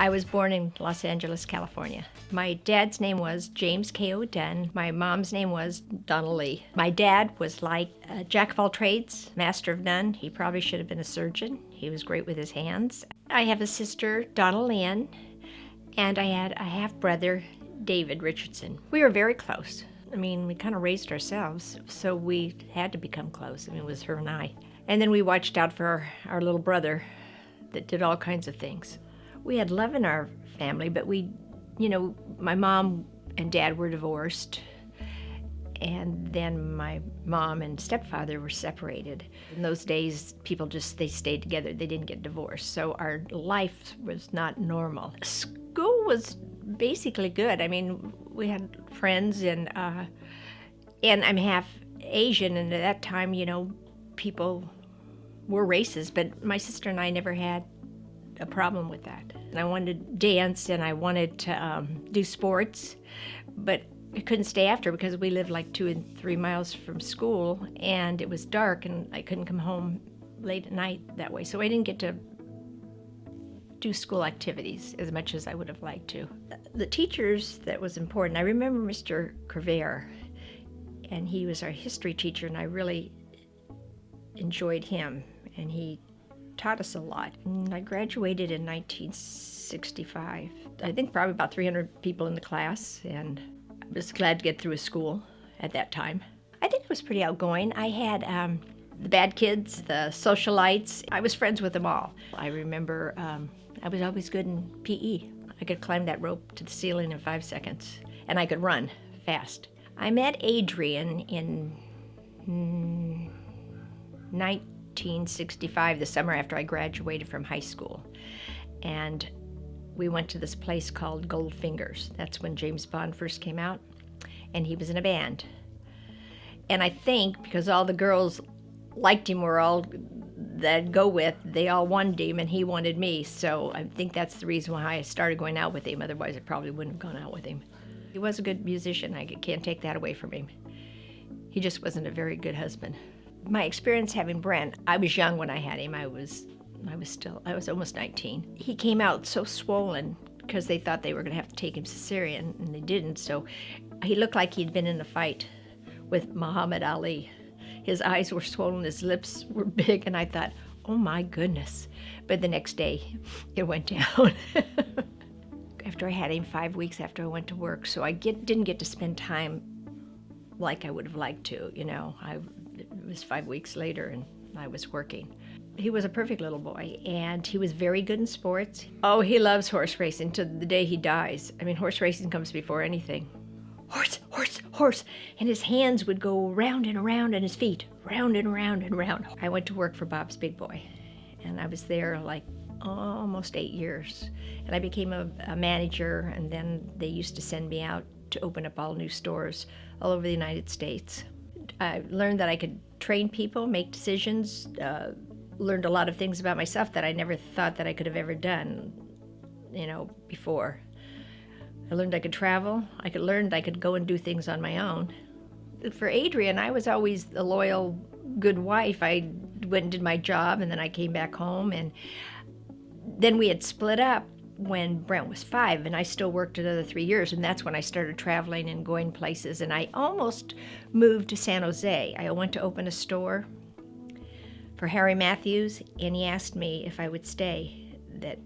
I was born in Los Angeles, California. My dad's name was James K.O. Dunn. My mom's name was Donna Lee. My dad was like a jack of all trades, master of none. He probably should have been a surgeon. He was great with his hands. I have a sister, Donna Lynn, and I had a half-brother, David Richardson. We were very close. I mean, we kind of raised ourselves, so we had to become close. I mean, it was her and I. And then we watched out for our little brother that did all kinds of things. We had love in our family, but my mom and dad were divorced, and then my mom and stepfather were separated. In those days, they stayed together. They didn't get divorced, so our life was not normal. School was basically good. I mean, we had friends, and I'm half Asian, and at that time, people were racist, but my sister and I never had a problem with that. And I wanted to dance, and I wanted to do sports, but I couldn't stay after because we lived like 2 and 3 miles from school, and it was dark, and I couldn't come home late at night that way. So I didn't get to do school activities as much as I would have liked to. The teachers, that was important. I remember Mr. Crever, and he was our history teacher, and I really enjoyed him, and he taught us a lot. I graduated in 1965. I think probably about 300 people in the class, and I was glad to get through a school at that time. I think it was pretty outgoing. I had the bad kids, the socialites. I was friends with them all. I remember I was always good in PE. I could climb that rope to the ceiling in 5 seconds, and I could run fast. I met Adrian in 1965, the summer after I graduated from high school. And we went to this place called Goldfingers. That's when James Bond first came out, and he was in a band. And I think because all the girls liked him, were all that go with, they all wanted him, and he wanted me. So I think that's the reason why I started going out with him. Otherwise, I probably wouldn't have gone out with him. He was a good musician. I can't take that away from him. He just wasn't a very good husband. My experience having Brent, I was young when I had him. I was almost 19. He came out so swollen because they thought they were going to have to take him cesarean, and they didn't. So he looked like he'd been in a fight with Muhammad Ali. His eyes were swollen, his lips were big, and I thought, oh my goodness. But the next day, it went down. After I had him 5 weeks after I went to work, so I didn't get to spend time like I would have liked to, It was 5 weeks later, and I was working. He was a perfect little boy, and he was very good in sports. Oh, he loves horse racing to the day he dies. I mean, horse racing comes before anything. Horse, horse, horse. And his hands would go round and around, and his feet round and around and around. I went to work for Bob's Big Boy, and I was there like almost 8 years. And I became a manager, and then they used to send me out to open up all new stores all over the United States. I learned that I could train people, make decisions, learned a lot of things about myself that I never thought that I could have ever done, before. I learned I could travel. I could go and do things on my own. For Adrian, I was always a loyal, good wife. I went and did my job, and then I came back home, and then we had split up when Brent was 5, and I still worked another 3 years, and that's when I started traveling and going places, and I almost moved to San Jose. I went to open a store for Harry Matthews, and he asked me if I would stay, that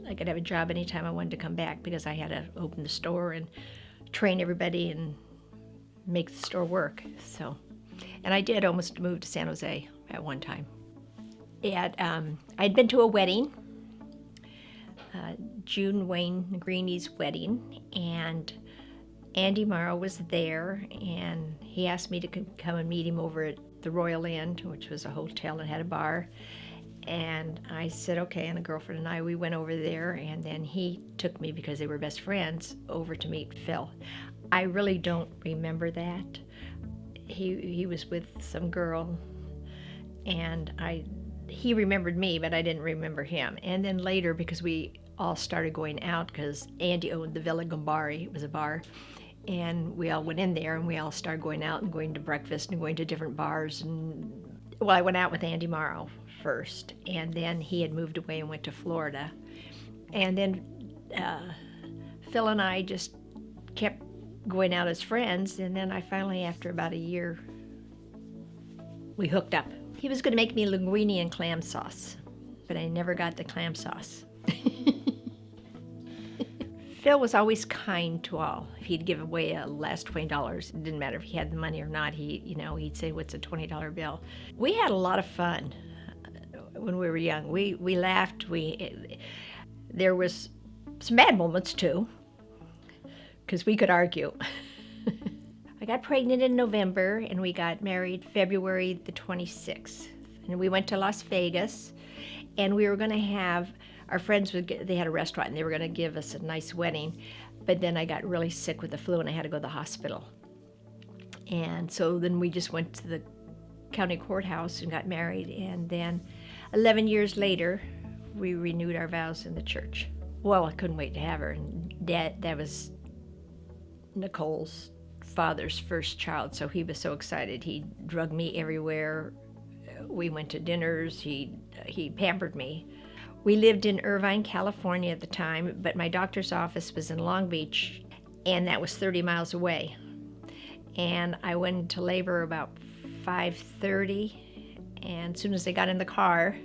I could have a job anytime I wanted to come back, because I had to open the store and train everybody and make the store work. So, and I did almost move to San Jose at one time. I'd been to a wedding, June Wayne Greeny's wedding, and Andy Morrow was there, and he asked me to come and meet him over at the Royal Inn, which was a hotel that had a bar. And I said, okay, and a girlfriend and I, we went over there, and then he took me, because they were best friends, over to meet Phil. I really don't remember that. He was with some girl, and he remembered me, but I didn't remember him. And then later, because we all started going out, because Andy owned the Villa Gambari, it was a bar, and we all went in there, and we all started going out and going to breakfast and going to different bars. And well, I went out with Andy Morrow first, and then he had moved away and went to Florida. And then Phil and I just kept going out as friends, and then I finally, after about a year, we hooked up. He was going to make me linguine and clam sauce, but I never got the clam sauce. Phil was always kind to all. If he'd give away a last $20, it didn't matter if he had the money or not. He'd say, "What's a $20 bill?" We had a lot of fun when we were young. We laughed. There was some bad moments too, because we could argue. I got pregnant in November, and we got married February the 26th. And we went to Las Vegas, and we were going to have, our friends, they had a restaurant, and they were going to give us a nice wedding. But then I got really sick with the flu, and I had to go to the hospital. And so then we just went to the county courthouse and got married. And then 11 years later, we renewed our vows in the church. Well, I couldn't wait to have her. And that was Nicole's father's first child, so he was so excited. He drugged me everywhere. We went to dinners. He pampered me. We lived in Irvine, California at the time, but my doctor's office was in Long Beach, and that was 30 miles away. And I went into labor about 5:30, and as soon as I got in the car,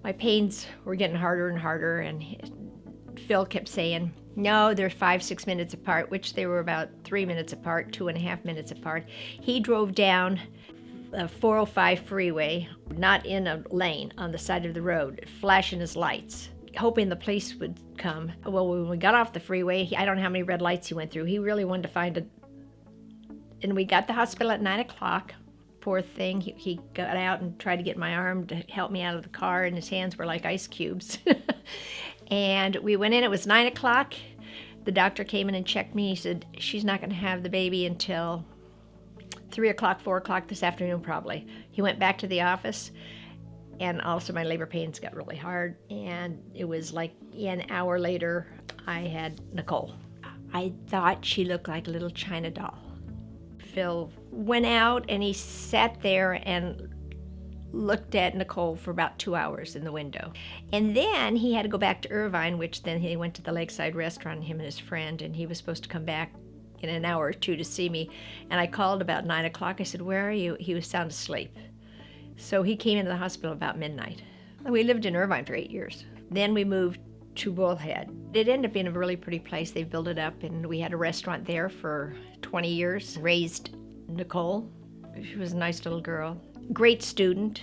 my pains were getting harder and harder, and Phil kept saying, "No, they're 5-6 minutes apart," which they were about 3 minutes apart, 2.5 minutes apart. He drove down a 405 freeway, not in a lane, on the side of the road, flashing his lights, hoping the police would come. Well, when we got off the freeway, I don't know how many red lights he went through. He really wanted to find it. And we got to the hospital at 9 o'clock. Poor thing, he got out and tried to get my arm to help me out of the car, and his hands were like ice cubes. And we went in, it was 9 o'clock. The doctor came in and checked me. He said, "She's not going to have the baby until 3 o'clock, 4 o'clock this afternoon probably." He went back to the office, and also my labor pains got really hard. And it was like an hour later, I had Nicole. I thought she looked like a little China doll. Phil went out, and he sat there and looked at Nicole for about 2 hours in the window. And then he had to go back to Irvine, which then he went to the Lakeside restaurant, him and his friend, and he was supposed to come back in an hour or two to see me. And I called about 9 o'clock. I said, "Where are you?" He was sound asleep. So he came into the hospital about midnight. We lived in Irvine for 8 years. Then we moved to Bullhead. It ended up being a really pretty place. They built it up, and we had a restaurant there for 20 years. Raised Nicole. She was a nice little girl. Great student.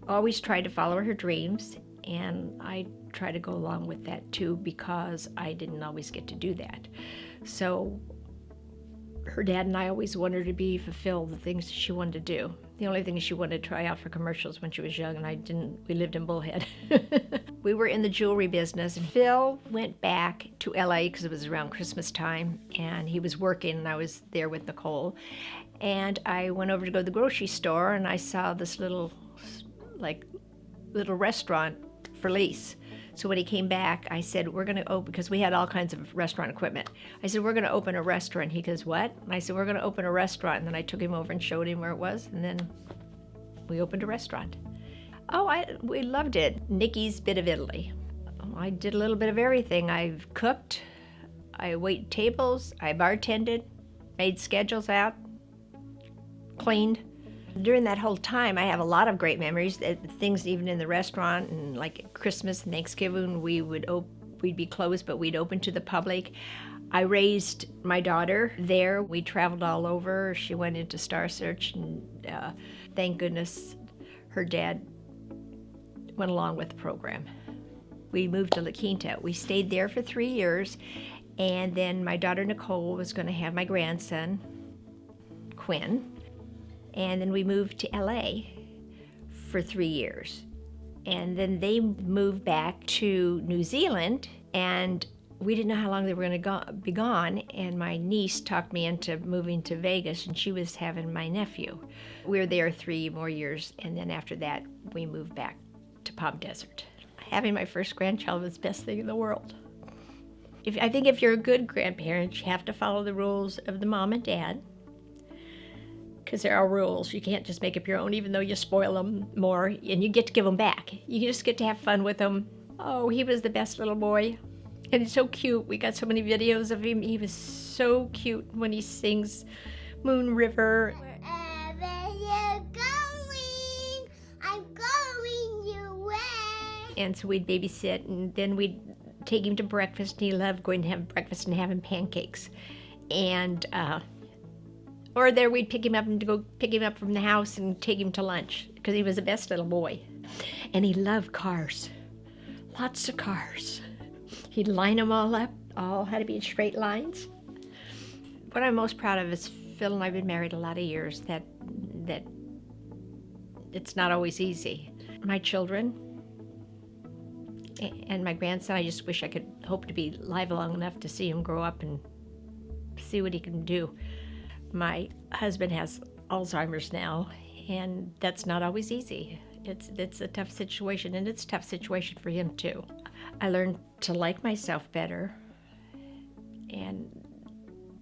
Always tried to follow her dreams, and I try to go along with that too, because I didn't always get to do that. So her dad and I always wanted her to be fulfill the things she wanted to do. The only thing is she wanted to try out for commercials when she was young, and I didn't. We lived in Bullhead. We were in the jewelry business. Phil went back to LA because it was around Christmas time, and he was working, and I was there with Nicole. And I went over to go to the grocery store, and I saw this little restaurant for lease. So when he came back, I said, "We're going to open," because we had all kinds of restaurant equipment. I said, "We're going to open a restaurant." He goes, "What?" And I said, "We're going to open a restaurant." And then I took him over and showed him where it was, and then we opened a restaurant. We loved it. Nikki's Bit of Italy. I did a little bit of everything. I've cooked, I waited tables, I bartended, made schedules out, cleaned. During that whole time, I have a lot of great memories. Things even in the restaurant, and like at Christmas and Thanksgiving, we'd be closed, but we'd open to the public. I raised my daughter there. We traveled all over. She went into Star Search, and thank goodness her dad went along with the program. We moved to La Quinta. We stayed there for 3 years, and then my daughter Nicole was going to have my grandson, Quinn. And then we moved to LA for 3 years. And then they moved back to New Zealand, and we didn't know how long they were going to be gone. And my niece talked me into moving to Vegas, and she was having my nephew. We were there 3 more years, and then after that, we moved back to Palm Desert. Having my first grandchild was the best thing in the world. I think if you're a good grandparent, you have to follow the rules of the mom and dad, because there are rules. You can't just make up your own, even though you spoil them more, and you get to give them back. You just get to have fun with them. Oh, he was the best little boy. And he's so cute. We got so many videos of him. He was so cute when he sings Moon River. Wherever you're going, I'm going your way. And so we'd babysit, and then we'd take him to breakfast, and he loved going to have breakfast and having pancakes. And, or there we'd pick him up and go pick him up from the house and take him to lunch, because he was the best little boy. And he loved cars. Lots of cars. He'd line them all up, all had to be in straight lines. What I'm most proud of is Phil and I have been married a lot of years, that it's not always easy. My children and my grandson, I just wish I could hope to be alive long enough to see him grow up and see what he can do. My husband has Alzheimer's now, and that's not always easy. It's a tough situation, and it's a tough situation for him too. I learned to like myself better and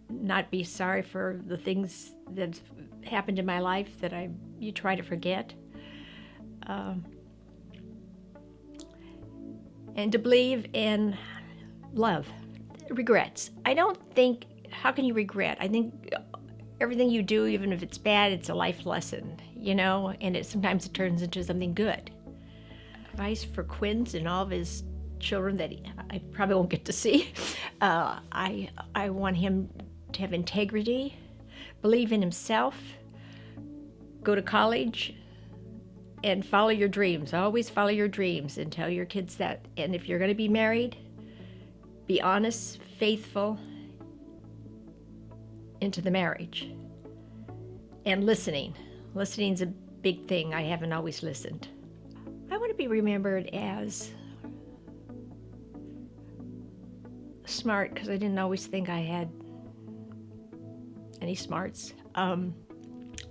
not be sorry for the things that happened in my life that you try to forget. And to believe in love. Regrets. I don't think, how can you regret? I think everything you do, even if it's bad, it's a life lesson, and sometimes it turns into something good. Advice for Quinns and all of his children that I probably won't get to see. I want him to have integrity, believe in himself, go to college, and follow your dreams. Always follow your dreams, and tell your kids that. And if you're going to be married, be honest, faithful into the marriage. And listening. Listening's a big thing. I haven't always listened. I want to be remembered as smart, because I didn't always think I had any smarts.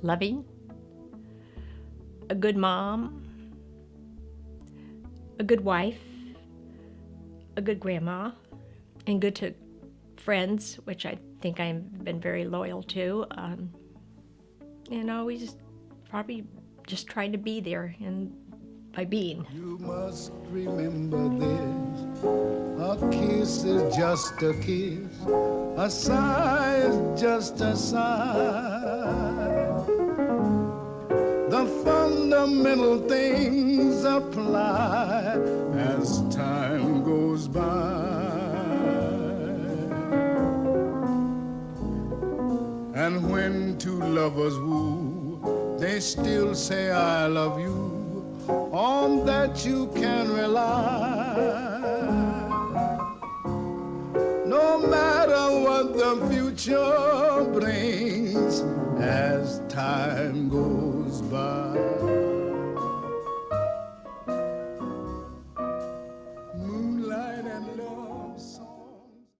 Loving, a good mom, a good wife, a good grandma, and good to friends, which I think I've been very loyal to, and always probably just trying to be there, and by being. You must remember this, a kiss is just a kiss, a sigh is just a sigh. The fundamental things apply as time goes by. And when two lovers woo, they still say I love you. On that you can rely. No matter what the future brings as time goes by.